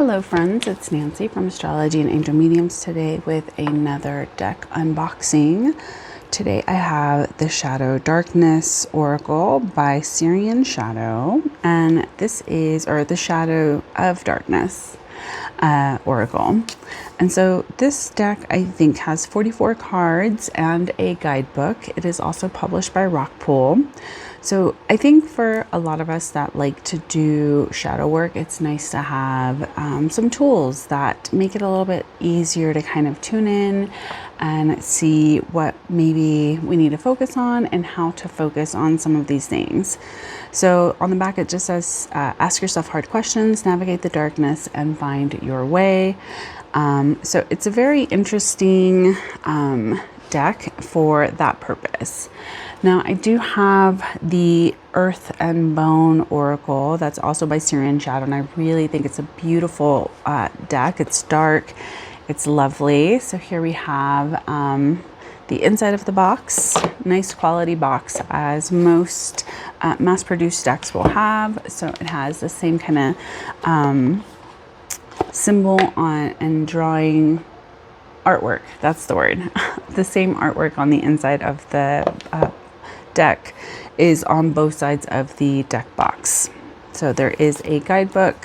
Hello friends, it's Nancy from Astrology and Angel Mediums today with another deck unboxing. Today I have the Shadow Darkness Oracle by Syrian Shadow, and this is, or the Shadow of Darkness Oracle. And so this deck I think has 44 cards and a guidebook. It is also published by Rockpool. So I think for a lot of us that like to do shadow work, it's nice to have some tools that make it a little bit easier to kind of tune in and see what maybe we need to focus on and how to focus on some of these things. So on the back it just says, ask yourself hard questions, navigate the darkness, and find your way. So it's a very interesting deck for that purpose. Now I do have the Earth and Bone Oracle that's also by Syrian Shadow, and I really think it's a beautiful deck. It's dark, it's lovely. So here we have the inside of the box, nice quality box as most mass-produced decks will have. So it has the same kind of symbol on and drawing artwork, that's the word. The same artwork on the inside of the deck is on both sides of the deck box. So there is a guidebook,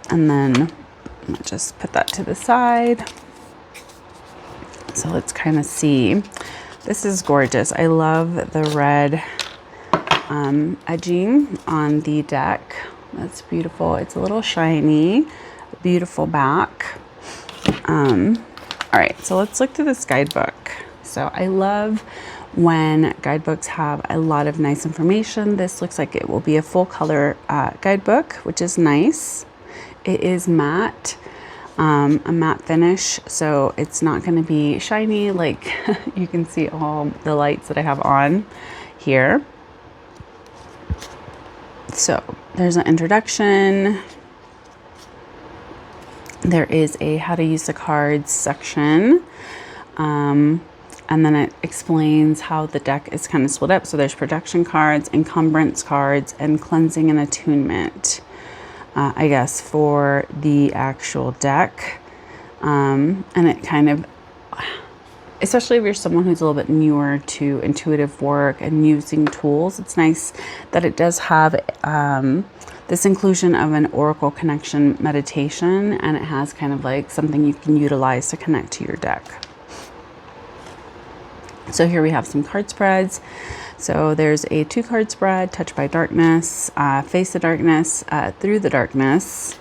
and then I'll just put that to the side. So let's kind of see. This is gorgeous. I love the red edging on the deck. That's beautiful. It's a little shiny, beautiful back. All right, so let's look through this guidebook. So I love when guidebooks have a lot of nice information. This looks like it will be a full color guidebook, which is nice. It is matte, a matte finish, so it's not going to be shiny like you can see all the lights that I have on here. So there's an introduction. There is a how to use the cards section. And then it explains how the deck is kind of split up. So there's protection cards, encumbrance cards, and cleansing and attunement, I guess, for the actual deck. And it kind of, especially if you're someone who's a little bit newer to intuitive work and using tools, it's nice that it does have this inclusion of an oracle connection meditation, and it has kind of like something you can utilize to connect to your deck. So here we have some card spreads. So there's a 2-card spread, Touched by Darkness, Face the Darkness, Through the Darkness,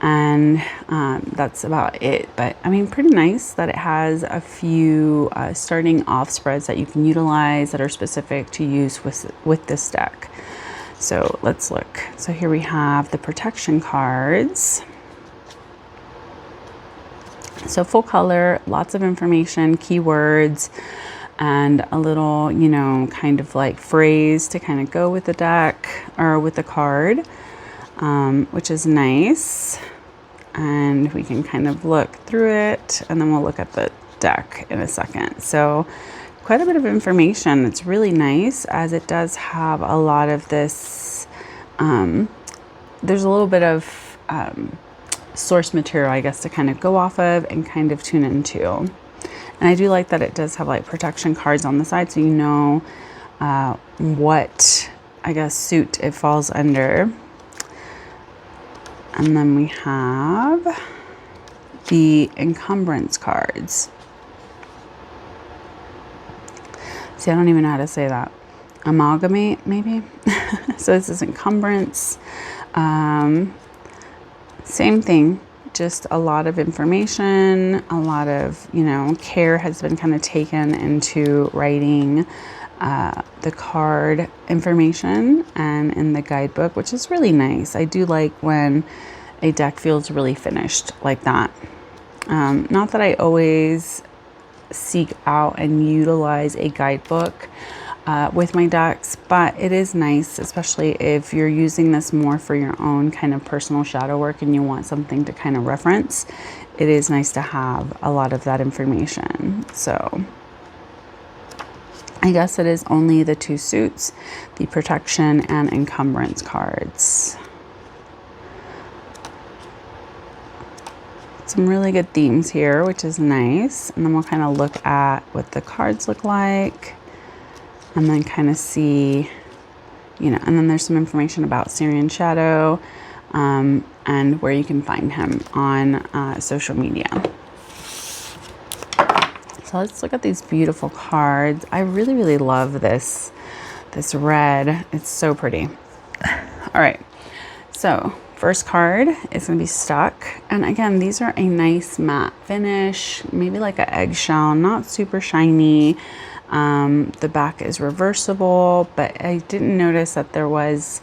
and that's about it. But I mean, pretty nice that it has a few starting off spreads that you can utilize that are specific to use with this deck. So let's look. So here we have the protection cards. So full color, lots of information, keywords, and a little, you know, kind of like phrase to kind of go with the deck or with the card, which is nice. And we can kind of look through it, and then we'll look at the deck in a second. So quite a bit of information. It's really nice, as it does have a lot of this, there's a little bit of source material, I guess, to kind of go off of and kind of tune into. And I do like that it does have like protection cards on the side, so you know what, I guess, suit it falls under. And then we have the encumbrance cards. See, I don't even know how to say that. Amalgamate, maybe? So this is encumbrance. Same thing. Just a lot of information, a lot of, you know, care has been kind of taken into writing the card information and in the guidebook, which is really nice. I do like when a deck feels really finished like that. Not that I always seek out and utilize a guidebook with my decks, but it is nice, especially if you're using this more for your own kind of personal shadow work and you want something to kind of reference. It is nice to have a lot of that information. So I guess it is only the 2 suits, the protection and encumbrance cards. some really good themes here, which is nice. And then we'll kind of look at what the cards look like and then kind of see, you know, and then there's some information about Syrian Shadow and where you can find him on social media. So let's look at these beautiful cards. I really, really love this red. It's so pretty. All right, so first card is going to be Stuck. And again, these are a nice matte finish, maybe like an eggshell, not super shiny. The back is reversible, but I didn't notice that there was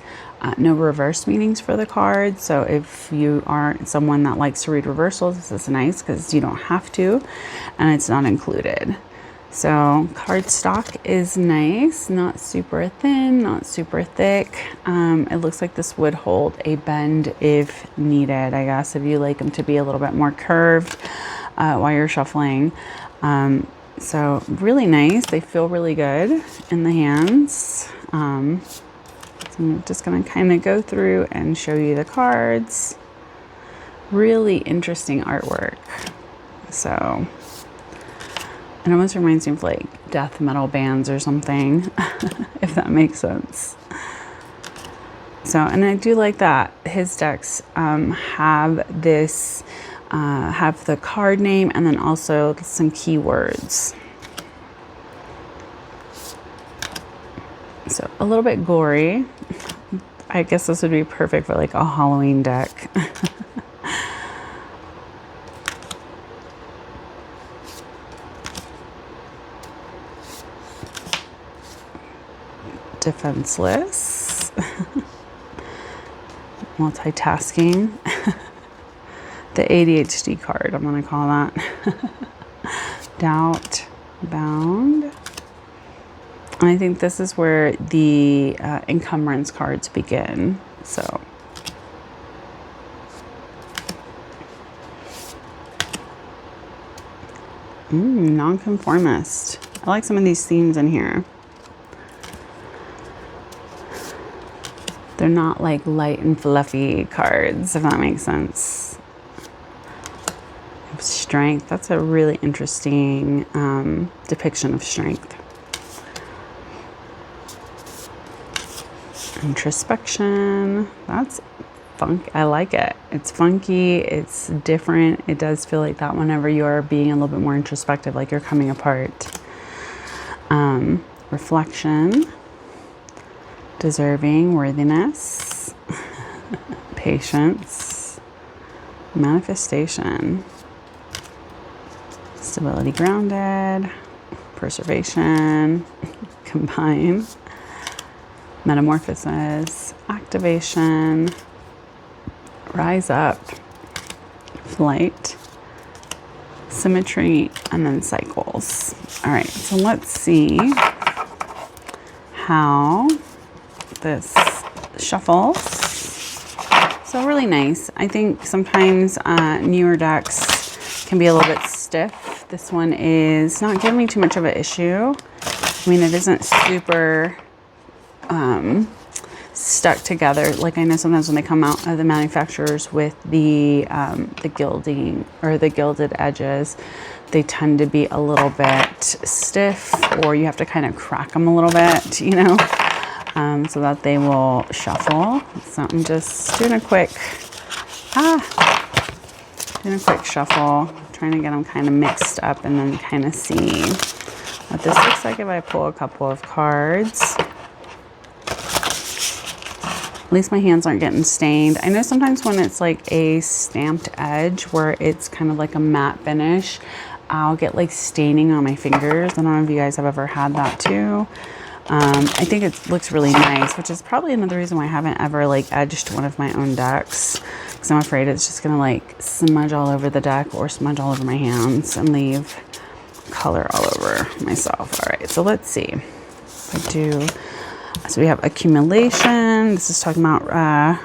no reverse meanings for the card. So if you aren't someone that likes to read reversals, this is nice because you don't have to, and it's not included. So cardstock is nice, not super thin, not super thick. It looks like this would hold a bend if needed, I guess, if you like them to be a little bit more curved while you're shuffling. So really nice. They feel really good in the hands. So I'm just going to kind of go through and show you the cards. Really interesting artwork. So it almost reminds me of like death metal bands or something, if that makes sense. So, and I do like that his decks have this, have the card name and then also some keywords. So a little bit gory. I guess this would be perfect for like a Halloween deck. Defenseless. Multitasking. The ADHD card, I'm going to call that. Doubt Bound. And I think this is where the encumbrance cards begin. So nonconformist. I like some of these themes in here. They're not like light and fluffy cards, if that makes sense. Strength. That's a really interesting depiction of strength. Introspection. That's funk. I like it. It's funky. It's different. It does feel like that whenever you're being a little bit more introspective, like you're coming apart. Reflection. Deserving. Worthiness. Patience. Manifestation. Stability. Grounded. Preservation. Combine. Metamorphosis, activation, rise up, flight, symmetry, and then cycles. All right, so let's see how this shuffles. So really nice. I think sometimes newer decks can be a little bit stiff. This one is not giving me too much of an issue. I mean, it isn't super stuck together. Like I know sometimes when they come out of the manufacturers with the gilding or the gilded edges, they tend to be a little bit stiff, or you have to kind of crack them a little bit, you know, so that they will shuffle. So I'm just doing a quick shuffle, trying to get them kind of mixed up and then kind of see what this looks like if I pull a couple of cards. At least my hands aren't getting stained. I know sometimes when it's like a stamped edge where it's kind of like a matte finish, I'll get like staining on my fingers. I don't know if you guys have ever had that too. I think it looks really nice, which is probably another reason why I haven't ever like edged one of my own decks, because I'm afraid it's just gonna like smudge all over the deck or smudge all over my hands and leave color all over myself. All right, so let's see if I do. So we have accumulation. This is talking about,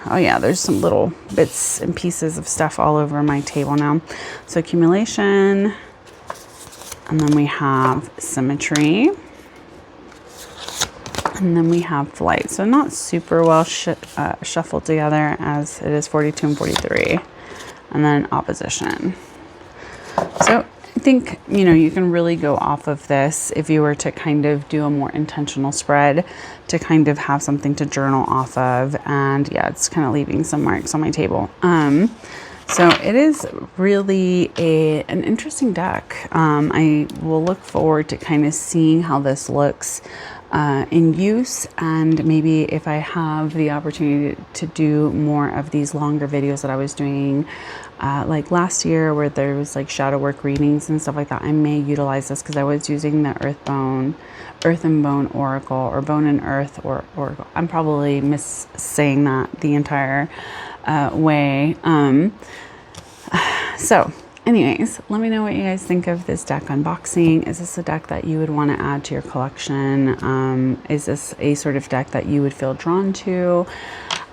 oh yeah, there's some little bits and pieces of stuff all over my table now. So accumulation, and then we have symmetry, and then we have flight. So not super well shuffled together as it is 42 and 43. And then opposition. think, you know, you can really go off of this if you were to kind of do a more intentional spread to kind of have something to journal off of. And yeah, it's kind of leaving some marks on my table. So it is really an interesting deck. I will look forward to kind of seeing how this looks in use, and maybe if I have the opportunity to do more of these longer videos that I was doing like last year where there was like shadow work readings and stuff like that, I may utilize this because I was using the Earth and Bone Oracle, or Bone and Earth or Oracle. I'm probably saying that the entire way. So anyways, let me know what you guys think of this deck unboxing. Is this a deck that you would want to add to your collection? Is this a sort of deck that you would feel drawn to?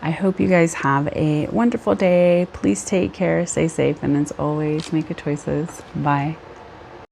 I hope you guys have a wonderful day. Please take care, stay safe, and as always, make good choices. Bye.